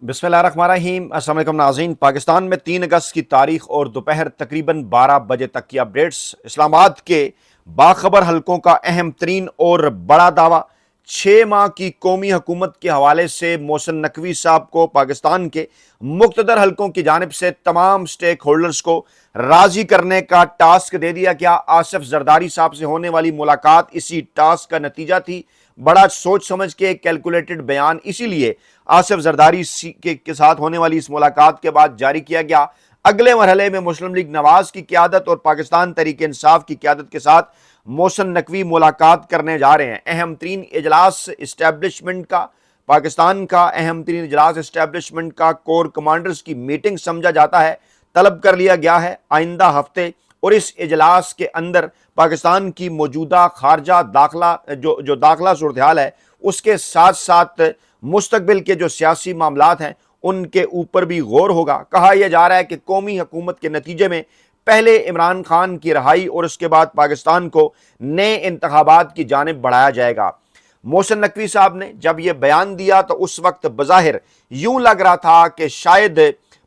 बिस्मिल्लाहिर्रहमानिर्रहीम। अस्सलाम वालेकुम नाज़रीन। पाकिस्तान में 3 अगस्त की तारीख और दोपहर तकरीबन 12 बजे तक की अपडेट्स। इस्लामाबाद के बाखबर हलकों का अहम तरीन और बड़ा दावा। 6 माह की कौमी हुकूमत के हवाले से मोहसिन नकवी साहब को पाकिस्तान के मुख्तदर हलकों की जानिब से तमाम स्टेक होल्डर्स को राजी करने का टास्क दे दिया गया। आसिफ जरदारी साहब से होने वाली मुलाकात इसी टास्क का नतीजा थी। बड़ा सोच समझ के कैलकुलेटेड बयान इसीलिए आसिफ जरदारी के साथ होने वाली इस मुलाकात के बाद जारी किया गया। अगले मरहले में मुस्लिम लीग नवाज की क़यादत और पाकिस्तान तहरीक इंसाफ की क़यादत के साथ मोहसिन नकवी मुलाकात करने जा रहे हैं। अहम तरीन इजलास इस्टेब्लिशमेंट का, पाकिस्तान का अहम तरीन इजलास इस्टेब्लिशमेंट का कोर कमांडर्स की मीटिंग समझा जाता है, तलब कर लिया गया है आइंदा हफ्ते। और इस इजलास के अंदर पाकिस्तान की मौजूदा खारजा दाखिला जो दाखिला सूरत हाल है उसके साथ साथ मुस्तकबिल के जो सियासी मामलात हैं उनके ऊपर भी गौर होगा। कहा यह जा रहा है कि कौमी हुकूमत के नतीजे में पहले इमरान खान की रहाई और उसके बाद पाकिस्तान को नए इंतखाबात की जानिब बढ़ाया जाएगा। मोहसिन नकवी साहब ने जब यह बयान दिया तो उस वक्त बज़ाहिर यूं लग रहा था कि शायद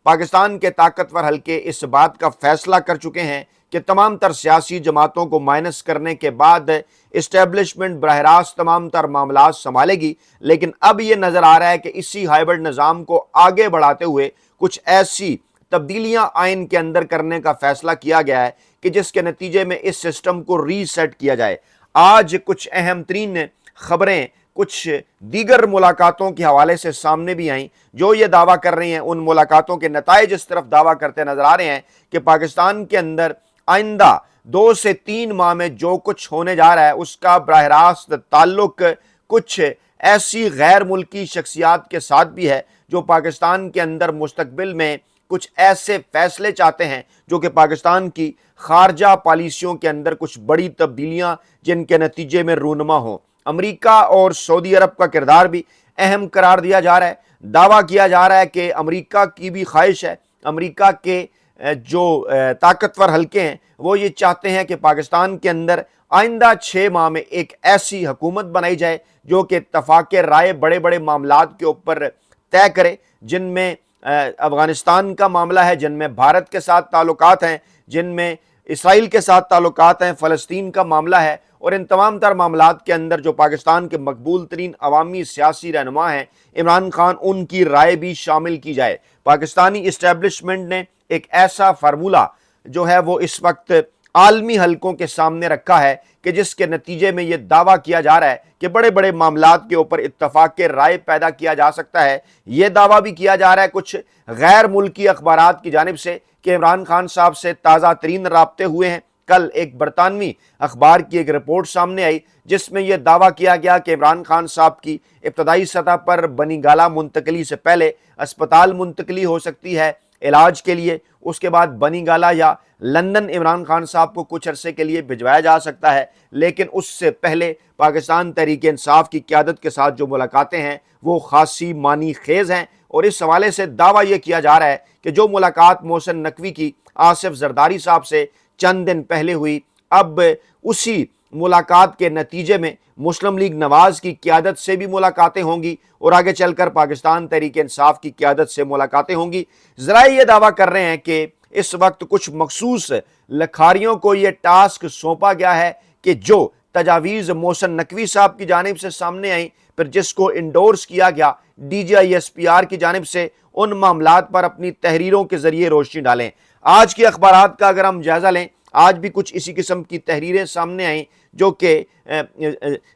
पाकिस्तान के ताकतवर हल्के इस बात का फैसला कर चुके हैं कि तमाम तर सियासी जमातों को माइनस करने के बाद इस्टेब्लिशमेंट बरह रास्त तमाम तर मामला संभालेगी। लेकिन अब यह नजर आ रहा है कि इसी हाइब्रिड निज़ाम को आगे बढ़ाते हुए कुछ ऐसी तब्दीलियां आइन के अंदर करने का फैसला किया गया है कि जिसके नतीजे में इस सिस्टम को रीसेट किया जाए। आज कुछ अहम तरीन खबरें कुछ दीगर मुलाकातों के हवाले से सामने भी आई जो ये दावा कर रही हैं। उन मुलाकातों के नताइज इस तरफ दावा करते नजर आ रहे हैं कि पाकिस्तान के अंदर आइंदा 2 से 3 माह में जो कुछ होने जा रहा है उसका बराह रास्त ताल्लुक कुछ ऐसी गैर मुल्की शख्सियात के साथ भी है जो पाकिस्तान के अंदर मुस्तकबिल में कुछ ऐसे फैसले चाहते हैं जो कि पाकिस्तान की खारजा पॉलिसियों के अंदर कुछ बड़ी तब्दीलियां जिनके नतीजे में रूनमा हों। अमेरिका और सऊदी अरब का किरदार भी अहम करार दिया जा रहा है। दावा किया जा रहा है कि अमेरिका की भी ख्वाहिश है, अमेरिका के जो ताकतवर हल्के हैं वो ये चाहते हैं कि पाकिस्तान के अंदर आइंदा 6 माह में एक ऐसी हुकूमत बनाई जाए जो कि इत्तफाक राय बड़े बड़े मामलात के ऊपर तय करे, जिनमें अफगानिस्तान का मामला है, जिनमें भारत के साथ ताल्लुकात हैं, जिनमें इसराइल के साथ ताल्लुकात हैं, फ़लस्तीन का मामला है। और इन तमाम तर मामलात के अंदर जो पाकिस्तान के मकबूल तरीन अवामी सियासी रहनुमा हैं इमरान खान, उनकी राय भी शामिल की जाए। पाकिस्तानी इस्टेब्लिशमेंट ने एक ऐसा फार्मूला जो है वो इस वक्त आलमी हलकों के सामने रखा है कि जिसके नतीजे में यह दावा किया जा रहा है कि बड़े बड़े मामलात के ऊपर इत्तफाक राय पैदा किया जा सकता है। यह दावा भी किया जा रहा है कुछ गैर मुल्की अखबारात की जानिब से कि इमरान खान साहब से ताज़ा तरीन राब्ते हुए हैं। कल एक बरतानवी अखबार की एक रिपोर्ट सामने आई जिसमें यह दावा किया गया कि इमरान खान साहब की इब्तदाई सतह पर बनी गाला मुंतकली से पहले अस्पताल मुंतकली हो सकती है इलाज के लिए, उसके बाद बनी गाला या लंदन इमरान खान साहब को कुछ अरसे के लिए भिजवाया जा सकता है। लेकिन उससे पहले पाकिस्तान तहरीक इंसाफ की क़यादत के साथ जो मुलाकातें हैं वो खासी मानी खेज हैं। और इस हवाले से दावा यह किया जा रहा है कि जो मुलाकात मोहसिन नकवी की आसिफ जरदारी साहब से चंद दिन पहले हुई, अब उसी मुलाकात के नतीजे में मुस्लिम लीग नवाज की क़यादत से भी मुलाकातें होंगी और आगे चलकर पाकिस्तान तहरीक इंसाफ की क़यादत से मुलाकातें होंगी। ज़रा ये दावा कर रहे हैं कि इस वक्त कुछ मखसूस लखारियों को ये टास्क सौंपा गया है कि जो तजावीज़ मोहसिन नकवी साहब की जानिब से सामने आई, फिर जिसको इंडोर्स किया गया DGISPR की जानिब से, उन मामलात पर अपनी तहरीरों के ज़रिए रोशनी डालें। आज की अखबारात का अगर हम जायज़ा लें, आज भी कुछ इसी किस्म की तहरीरें सामने आई जो कि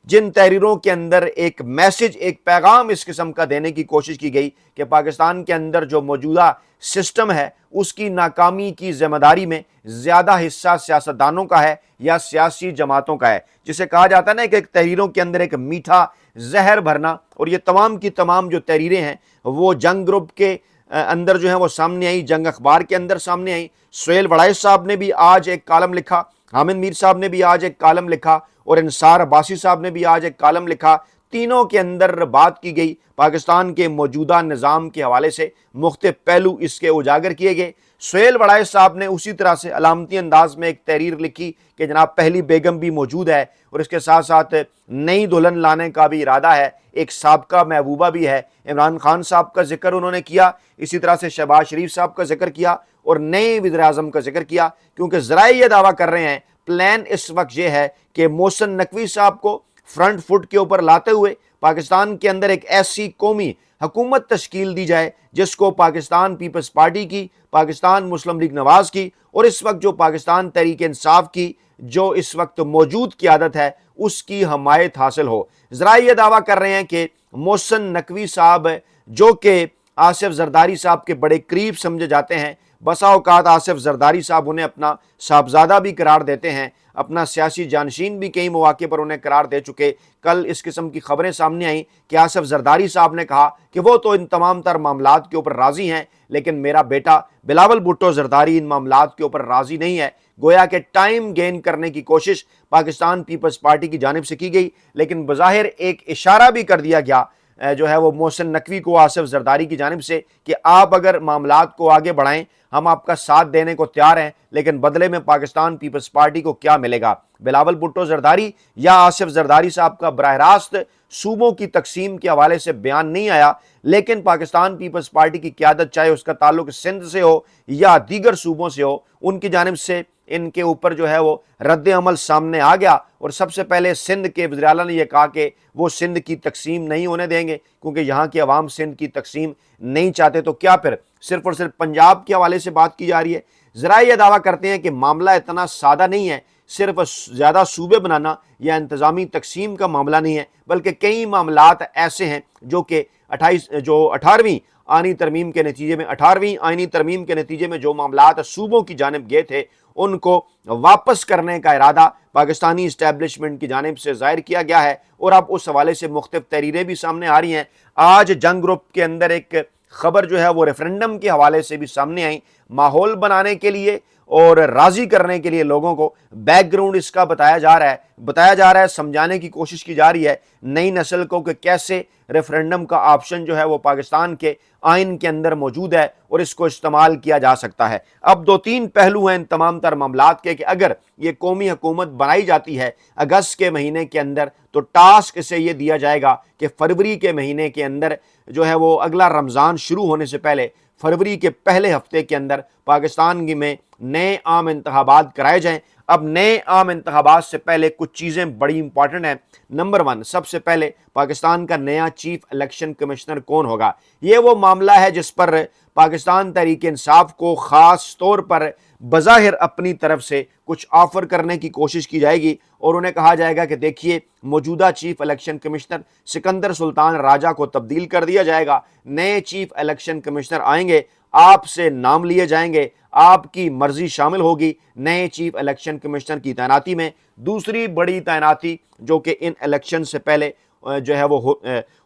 जिन तहरीरों के अंदर एक मैसेज, एक पैगाम इस किस्म का देने की कोशिश की गई कि पाकिस्तान के अंदर जो मौजूदा सिस्टम है उसकी नाकामी की जिम्मेदारी में ज़्यादा हिस्सा सियासतदानों का है या सियासी जमातों का है, जिसे कहा जाता है ना कि एक तहरीरों के अंदर एक मीठा जहर भरना। और ये तमाम की तमाम जो तहरीरें हैं वो जंग ग्रुप के अंदर जो है वो सामने आई, जंग अखबार के अंदर सामने आई। सुहेल वड़ाइश साहब ने भी आज एक कालम लिखा, हामिद मीर साहब ने भी आज एक कालम लिखा और इंसार अब्बासी साहब ने भी आज एक कालम लिखा। तीनों के अंदर बात की गई। पाकिस्तान के मौजूदा निज़ाम के हवाले से मुख्तलिफ पहलू इसके उजागर किए गए। सुहेल वड़ाइच साहब ने उसी तरह से अलामती अंदाज में एक तहरीर लिखी कि जनाब पहली बेगम भी मौजूद है और इसके साथ साथ नई दुल्हन लाने का भी इरादा है, एक साबका महबूबा भी है। इमरान खान साहब का जिक्र उन्होंने किया, इसी तरह से शहबाज शरीफ साहब का जिक्र किया और नए वज़ीर-ए-आज़म का जिक्र किया, क्योंकि ज़राए ये दावा कर रहे हैं, प्लान इस वक्त ये है कि मोहसिन नकवी साहब को फ्रंट फुट के ऊपर लाते हुए पाकिस्तान के अंदर एक ऐसी कौमी हुकूमत तश्कील दी जाए जिसको पाकिस्तान पीपल्स पार्टी की, पाकिस्तान मुस्लिम लीग नवाज की और इस वक्त जो पाकिस्तान तहरीक इंसाफ की जो इस वक्त मौजूद क़यादत है उसकी हमायत हासिल हो। ज़रा ये दावा कर रहे हैं कि मोहसिन नकवी साहब जो कि आसिफ जरदारी साहब के बड़े करीब समझे जाते हैं, बसा औकात आसिफ जरदारी साहब उन्हें अपना साहबजादा भी करार देते हैं, अपना सियासी जानशीन भी कई मौके पर उन्हें करार दे चुके। कल इस किस्म की खबरें सामने आई कि आसिफ जरदारी साहब ने कहा कि वो तो इन तमाम तर मामलात के ऊपर राज़ी हैं, लेकिन मेरा बेटा बिलावल भुट्टो जरदारी इन मामलात के ऊपर राज़ी नहीं है। गोया के टाइम गेन करने की कोशिश पाकिस्तान पीपल्स पार्टी की जानिब से की गई, लेकिन बज़ाहिर एक इशारा भी कर दिया गया जो है वो मोहसिन नकवी को आसिफ जरदारी की जानिब से कि आप अगर मामलात को आगे बढ़ाएं, हम आपका साथ देने को तैयार हैं, लेकिन बदले में पाकिस्तान पीपल्स पार्टी को क्या मिलेगा। बिलावल भुट्टो जरदारी या आसिफ जरदारी साहब का बराह रास्त सूबों की तकसीम के हवाले से बयान नहीं आया, लेकिन पाकिस्तान पीपल्स पार्टी की क़यादत चाहे उसका ताल्लुक सिंध से हो या दीगर सूबों से हो, उनकी जानिब से इनके ऊपर जो है वो रद्द अमल सामने आ गया। और सबसे पहले सिंध के वज़ीर आला ने यह कहा कि वो सिंध की तकसीम नहीं होने देंगे, क्योंकि यहाँ की आवाम सिंध की तकसीम नहीं चाहते। तो क्या फिर सिर्फ और सिर्फ पंजाब के हवाले से बात की जा रही है। ज़रा ये दावा करते हैं कि मामला इतना सादा नहीं है, सिर्फ ज़्यादा सूबे बनाना या इंतज़ामी तकसीम का मामला नहीं है, बल्कि कई मामलात ऐसे हैं जो कि 18वीं आईनी तरमीम के नतीजे में 18वीं आईनी तरमीम के नतीजे में जो मामलात सूबों की जानिब गए थे उनको वापस करने का इरादा पाकिस्तानी इस्टेब्लिशमेंट की जानिब से जाहिर किया गया है। और अब उस हवाले से मुख्तलिफ तहरीरें भी सामने आ रही हैं। आज जंग ग्रुप के अंदर एक खबर जो है वो रेफरेंडम के हवाले से भी सामने आई। माहौल बनाने के लिए और राज़ी करने के लिए लोगों को बैकग्राउंड इसका बताया जा रहा है, समझाने की कोशिश की जा रही है नई नस्ल को कि कैसे रेफरेंडम का ऑप्शन जो है वो पाकिस्तान के आइन के अंदर मौजूद है और इसको इस्तेमाल किया जा सकता है। अब दो तीन पहलू हैं इन तमाम तर मामलात के कि अगर ये कौमी हुकूमत बनाई जाती है अगस्त के महीने के अंदर, तो टास्क इसे ये दिया जाएगा कि फरवरी के महीने के अंदर जो है वो अगला रमज़ान शुरू होने से पहले फरवरी के पहले हफ्ते के अंदर पाकिस्तान में नए आम इंतखाबात कराए जाएं। अब नए आम इंतखाबात से पहले कुछ चीज़ें बड़ी इंपॉर्टेंट हैं। नंबर 1, सबसे पहले पाकिस्तान का नया चीफ इलेक्शन कमिश्नर कौन होगा। ये वो मामला है जिस पर पाकिस्तान तहरीक इंसाफ को ख़ास तौर पर बज़ाहिर अपनी तरफ से कुछ ऑफ़र करने की कोशिश की जाएगी और उन्हें कहा जाएगा कि देखिए मौजूदा chief election commissioner Sikandar Sultan Raja को तब्दील कर दिया जाएगा, नए चीफ इलेक्शन कमिश्नर आएंगे, आपसे नाम लिए जाएंगे, आपकी मर्जी शामिल होगी नए चीफ इलेक्शन कमिश्नर की तैनाती में। दूसरी बड़ी तैनाती जो कि इन इलेक्शन से पहले जो है वो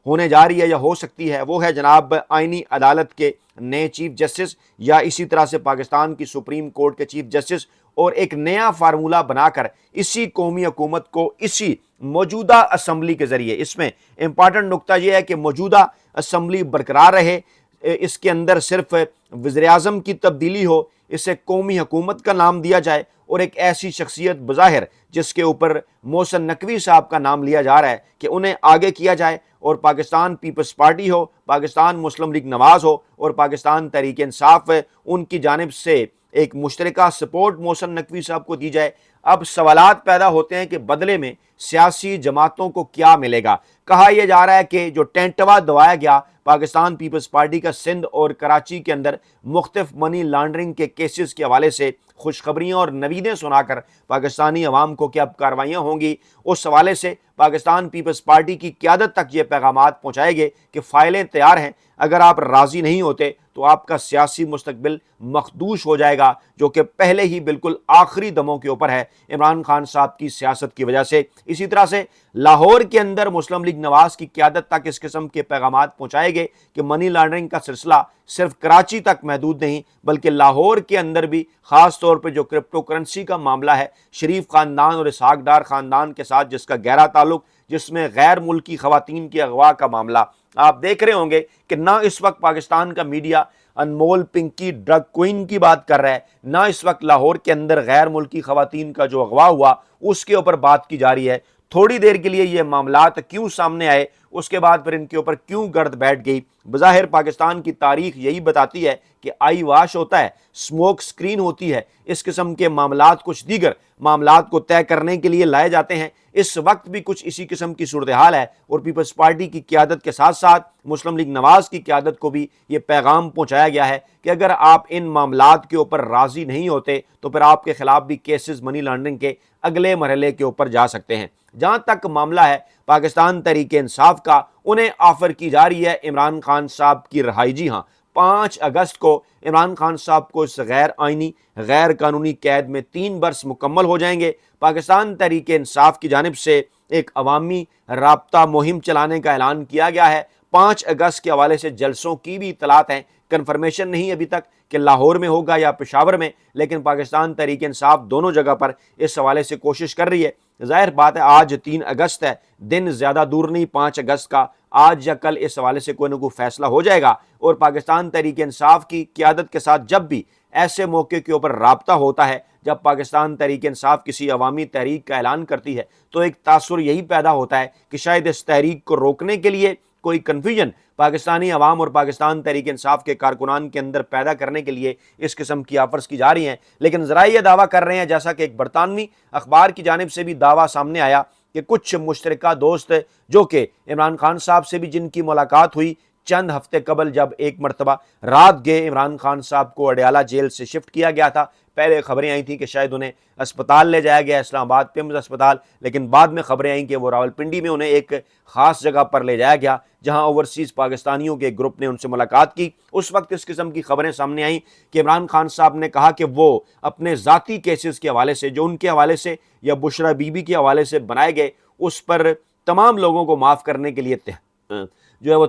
होने जा रही है या हो सकती है, वो है जनाब आईनी अदालत के नए चीफ जस्टिस या इसी तरह से पाकिस्तान की सुप्रीम कोर्ट के चीफ जस्टिस, और एक नया फार्मूला बनाकर इसी कौमी हुकूमत को इसी मौजूदा असम्बली के ज़रिए, इसमें इंपॉर्टेंट नुक्ता यह है कि मौजूदा असम्बली बरकरार रहे, इसके अंदर सिर्फ वज़ीर-ए-आज़म की तब्दीली हो, इसे कौमी हुकूमत का नाम दिया जाए और एक ऐसी शख्सियत बज़ाहिर जिसके ऊपर मोहसिन नकवी साहब का नाम लिया जा रहा है कि उन्हें आगे किया जाए और पाकिस्तान पीपल्स पार्टी हो, पाकिस्तान मुस्लिम लीग नवाज हो और पाकिस्तान तहरीक इंसाफ उनकी जानिब से एक मुश्तरका सपोर्ट मोहसिन नकवी साहब को दी जाए। अब सवालात पैदा होते हैं कि बदले में सियासी जमातों को क्या मिलेगा। कहा यह जा रहा है कि जो टेंटवा दबाया गया पाकिस्तान पीपल्स पार्टी का सिंध और कराची के अंदर मुख्तलिफ मनी लॉन्ड्रिंग के केसेस के हवाले से खुशखबरियाँ और नवीदें सुनाकर पाकिस्तानी अवाम को क्या कार्रवाइयाँ होंगी, उस हवाले से पाकिस्तान पीपल्स पार्टी की क़यादत तक ये पैगामात पहुँचाएंगे कि फ़ाइलें तैयार हैं, अगर आप राज़ी नहीं होते तो आपका सियासी मुस्तकबिल मखदूश हो जाएगा, जो कि पहले ही बिल्कुल आखिरी दमों के ऊपर है इमरान खान साहब की सियासत की वजह से। इसी तरह से लाहौर के अंदर मुस्लिम लीग नवाज की क़यादत तक इस किस्म के पैगामात पहुँचाएंगे कि मनी लॉन्ड्रिंग का सिलसिला सिर्फ कराची तक महदूद नहीं बल्कि लाहौर के अंदर भी, ख़ास तौर पर जो क्रिप्टो करेंसी का मामला है, शरीफ ख़ानदान और इसहाक डार ख़ानदान के साथ जिसका गहरा ताल्लुक, जिसमें गैर मुल्की खवातीन की अगवा का मामला। आप देख रहे होंगे कि ना इस वक्त पाकिस्तान का मीडिया अनमोल पिंकी ड्रग क्वीन की बात कर रहा है, ना इस वक्त लाहौर के अंदर गैर मुल्की खवातीन का जो अगवा हुआ उसके ऊपर बात की जा रही है। थोड़ी देर के लिए ये मामलात क्यों सामने आए, उसके बाद फिर इनके ऊपर क्यों गर्द बैठ गई। बज़ाहिर पाकिस्तान की तारीख यही बताती है कि आई वाश होता है, स्मोक स्क्रीन होती है, इस किस्म के मामलात कुछ दीगर मामलात को तय करने के लिए लाए जाते हैं। इस वक्त भी कुछ इसी किस्म की सूरत हाल है और पीपल्स पार्टी की क़यादत के साथ साथ मुस्लिम लीग नवाज की क़यादत को भी ये पैगाम पहुंचाया गया है कि अगर आप इन मामलात के ऊपर राजी नहीं होते तो फिर आपके खिलाफ भी केसेस मनी लॉन्ड्रिंग के अगले मरहले के ऊपर जा सकते हैं। जहां तक मामला है पाकिस्तान तहरीके इंसाफ का, उन्हें ऑफर की जा रही है इमरान खान साहब की रिहाई। जी हाँ, 5 अगस्त को इमरान खान साहब को इस गैर आइनी गैर कानूनी कैद में 3 बरस मुकम्मल हो जाएंगे। पाकिस्तान तहरीके इंसाफ की जानिब से एक अवामी राब्ता मुहिम चलाने का ऐलान किया गया है। 5 अगस्त के हवाले से जलसों की भी इतलात हैं, कन्फर्मेशन नहीं अभी तक कि लाहौर में होगा या पेशावर में, लेकिन पाकिस्तान तहरीके इंसाफ दोनों जगह पर इस हवाले से कोशिश कर रही है। जाहिर बात है आज 3 अगस्त है, दिन ज़्यादा दूर नहीं 5 अगस्त का, आज या कल इस हवाले से कोई ना कोई फैसला हो जाएगा। और पाकिस्तान तहरीके इंसाफ की क़यादत के साथ जब भी ऐसे मौके के ऊपर राब्ता होता है, जब पाकिस्तान तहरीके इंसाफ किसी अवामी तहरीक का ऐलान करती है, तो एक तासुर यही पैदा होता है कि शायद इस तहरीक को रोकने के लिए कोई कन्फ्यूजन पाकिस्तानी अवाम और पाकिस्तान तहरीके इंसाफ के कारकुनान के अंदर पैदा करने के लिए इस किस्म की ऑफर्स की जा रही हैं। लेकिन ज़रा ये दावा कर रहे हैं, जैसा कि एक बरतानवी अखबार की जानिब से भी दावा सामने आया कि कुछ मुश्तरका दोस्त जो कि इमरान खान साहब से भी जिनकी मुलाकात हुई चंद हफ्ते कबल, जब एक मरतबा रात गए इमरान खान साहब को अडयाला जेल से शिफ्ट किया गया था, पहले खबरें आई थी कि शायद उन्हें अस्पताल ले जाया गया, इस्लामाबाद पिम्स अस्पताल, लेकिन बाद में खबरें आई कि वो रावलपिंडी में उन्हें एक ख़ास जगह पर ले जाया गया जहां ओवरसीज़ पाकिस्तानियों के ग्रुप ने उनसे मुलाकात की। उस वक्त इस किस्म की खबरें सामने आई कि इमरान खान साहब ने कहा कि वो अपने ज़ाती केसेस के हवाले से, जो उनके हवाले से या बुशरा बीबी के हवाले से बनाए गए, उस पर तमाम लोगों को माफ़ करने के लिए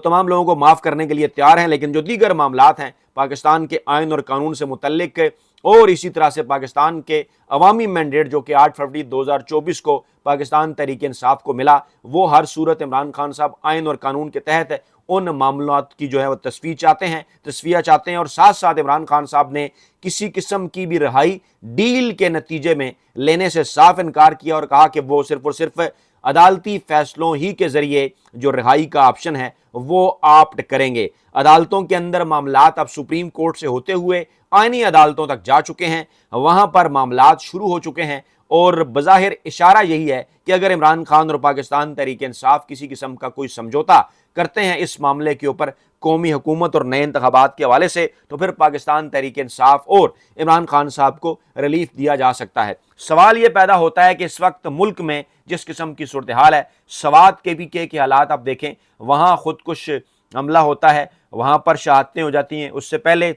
तमाम लोगों को माफ़ करने के लिए तैयार हैं। लेकिन जो दीगर मामलात हैं पाकिस्तान के आइन और कानून से मुतल्लिक और इसी तरह से पाकिस्तान के अवामी मैंडेट जो कि 8 फरवरी 2024 को पाकिस्तान तहरीके इंसाफ को मिला, वो हर सूरत इमरान खान साहब आइन और कानून के तहत उन मामलात की जो है वो तस्फिया चाहते हैं और साथ साथ इमरान खान साहब ने किसी किस्म की भी रिहाई डील के नतीजे में लेने से साफ इनकार किया और कहा कि वो सिर्फ और सिर्फ अदालती फैसलों ही के जरिए जो रिहाई का ऑप्शन है वो ऑप्ट करेंगे। अदालतों के अंदर मामलात अब सुप्रीम कोर्ट से होते हुए आईनी अदालतों तक जा चुके हैं, वहां पर मामलात शुरू हो चुके हैं और बज़ाहिर इशारा यही है कि अगर इमरान खान और पाकिस्तान तहरीके इंसाफ किसी किस्म का कोई समझौता करते हैं इस मामले के ऊपर कौमी हुकूमत और नए इंतखाबात के हवाले से, तो फिर पाकिस्तान तहरीके इंसाफ और इमरान खान साहब को रिलीफ दिया जा सकता है। सवाल ये पैदा होता है कि इस वक्त मुल्क में जिस किस्म की सूरत हाल है, सवात के हालात आप देखें, वहाँ खुदकुश हमला होता है, वहाँ पर शहादतें हो जाती हैं। उससे पहले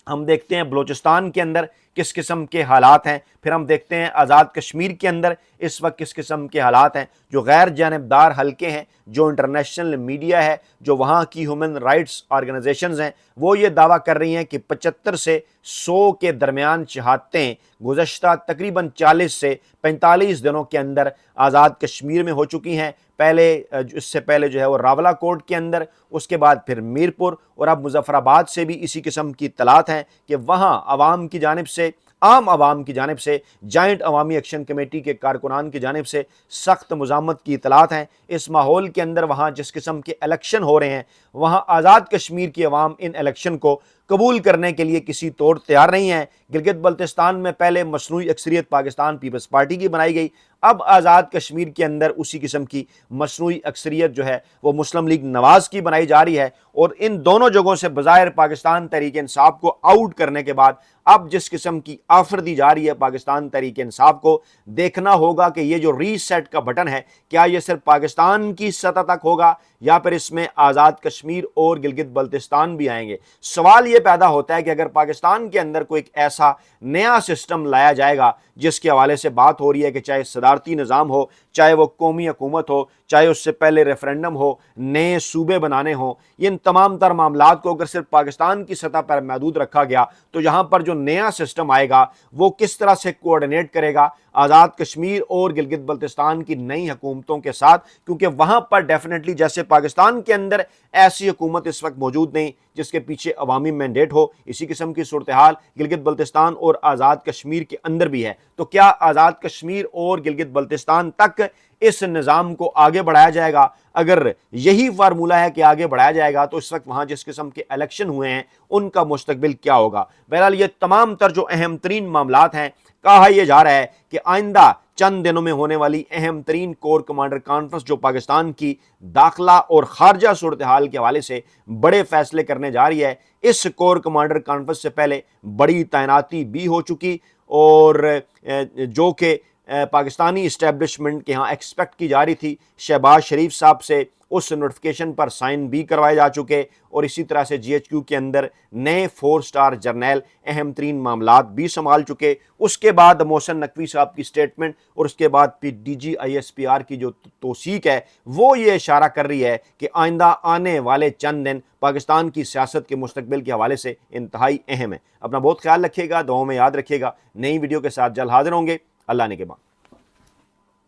हम देखते हैं बलूचिस्तान के अंदर किस किस्म के हालात हैं, फिर हम देखते हैं आज़ाद कश्मीर के अंदर इस वक्त किस किस्म के हालात हैं। जो गैर जानबदार हलके हैं, जो इंटरनेशनल मीडिया है, जो वहाँ की ह्यूमन राइट्स ऑर्गेनाइजेशंस हैं, वो ये दावा कर रही हैं कि 75 से 100 के दरमियान शहादतें गुज़श्ता तकरीबन 40 से 45 दिनों के अंदर आज़ाद कश्मीर में हो चुकी हैं। इससे पहले जो है वो रावला कोट के अंदर, उसके बाद फिर मीरपुर और अब मुजफ्फराबाद से भी इसी किस्म की इत्तलात हैं कि वहाँ आवाम की जानिब से, आम आवाम की जानिब से, जॉइंट अवामी एक्शन कमेटी के कारकुनान की जानिब से सख्त मुज़ामत की इत्तलात हैं। इस माहौल के अंदर वहाँ जिस किस्म के इलेक्शन हो रहे हैं, वहाँ आज़ाद कश्मीर की अवाम इन इलेक्शन को कबूल करने के लिए किसी तौर तैयार नहीं है। गिलगित बल्तिस्तान में पहले मसनूई अक्सरियत पाकिस्तान पीपल्स पार्टी की बनाई गई, अब आज़ाद कश्मीर के अंदर उसी किस्म की मसनूई अक्सरियत जो है वो मुस्लिम लीग नवाज की बनाई जा रही है। और इन दोनों जगहों से बज़ाहिर पाकिस्तान तहरीके इंसाफ को आउट करने के बाद अब जिस किस्म की ऑफर दी जा रही है पाकिस्तान तहरीके इंसाफ को, देखना होगा कि ये जो रीसेट का बटन है, क्या ये सिर्फ पाकिस्तान की सतह तक होगा या फिर इसमें आज़ाद कश्मीर और गिलगित बल्तिस्तान भी आएंगे। सवाल ये पैदा होता है कि अगर पाकिस्तान के अंदर कोई ऐसा नया सिस्टम लाया जाएगा जिसके हवाले से बात हो रही है कि चाहे सदारती निज़ाम हो, चाहे वो कौमी हुकूमत हो, چاہے اس سے پہلے ریفرینڈم ہو، نئے صوبے بنانے ہوں، یہ ان تمام تر معاملات کو اگر صرف پاکستان کی سطح پر محدود رکھا گیا تو یہاں پر جو نیا سسٹم آئے گا وہ کس طرح سے کوآرڈینیٹ کرے گا آزاد کشمیر اور گلگت بلتستان کی نئی حکومتوں کے ساتھ، کیونکہ وہاں پر ڈیفینیٹلی جیسے پاکستان کے اندر ایسی حکومت اس وقت موجود نہیں جس کے پیچھے عوامی مینڈیٹ ہو، اسی قسم کی صورتحال گلگت بلتستان اور آزاد کشمیر کے اندر بھی ہے۔ تو کیا آزاد کشمیر اور گلگت بلتستان تک اس نظام کو آگے بڑھایا جائے گا؟ اگر یہی فارمولہ ہے کہ آگے بڑھایا جائے گا تو اس وقت وہاں جس قسم کے الیکشن ہوئے ہیں ان کا مستقبل کیا ہوگا؟ بہرحال یہ تمام تر جو اہم ترین معاملات ہیں، کہا یہ جا رہا ہے کہ آئندہ چند دنوں میں ہونے والی اہم ترین کور کمانڈر کانفرنس جو پاکستان کی داخلہ اور خارجہ صورتحال کے حوالے سے بڑے فیصلے کرنے جا رہی ہے، اس کور کمانڈر کانفرنس سے پہلے بڑی تعیناتی بھی ہو چکی اور جو کہ پاکستانی اسٹیبلشمنٹ کے ہاں ایکسپیکٹ کی جا رہی تھی، شہباز شریف صاحب سے اس نوٹیفکیشن پر سائن بھی کروائے جا چکے، اور اسی طرح سے جی ایچ کیو کے اندر نئے 4 سٹار جرنیل اہم ترین معاملات بھی سنبھال چکے۔ اس کے بعد محسن نقوی صاحب کی سٹیٹمنٹ اور اس کے بعد پھر D G I S P R کی جو توثیق ہے وہ یہ اشارہ کر رہی ہے کہ آئندہ آنے والے چند دن پاکستان کی سیاست کے مستقبل کے حوالے سے انتہائی اہم ہے۔ اپنا بہت خیال رکھیے گا، دعاؤں میں یاد رکھیے گا۔ نئی ویڈیو کے ساتھ جلد حاضر ہوں گے۔ اللہ نے کے بعد